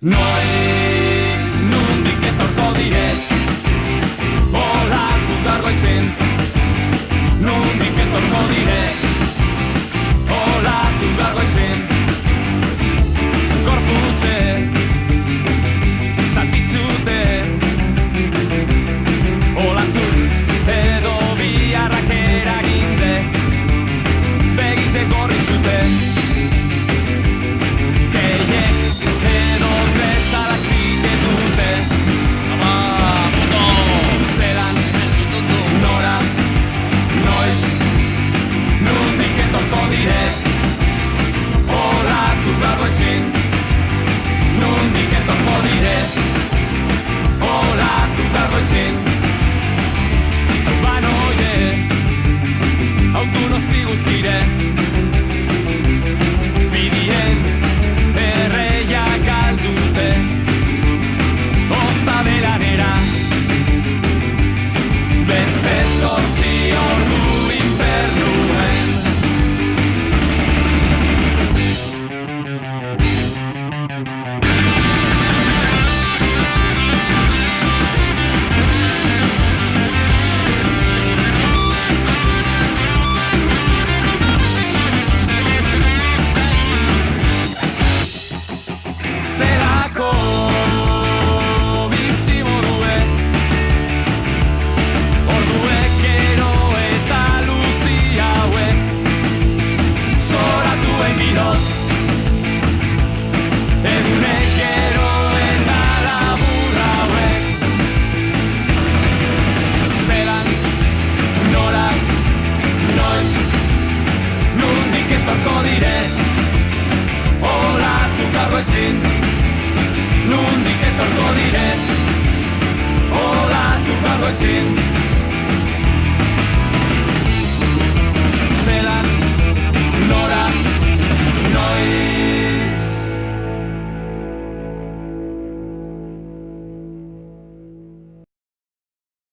Noiz nondik etorko dire olatu gargoizen. Nondik etorko dire olatu gargoizen. Gorputze zatitzute olatu edo biharrak eraginde begize gorritzute. Nondik etorko dire olatu gargoizen. Banoide autunosti guztire bidien erreia galdute osta belanera beste zortzi ordu infernuen. Zelako bizimodue orduek ero eta luzi hauek zoratuen bidot egunek ero eta labur hauek. Zelan, nola, noiz, nondik etorko dire olatu gargoizen.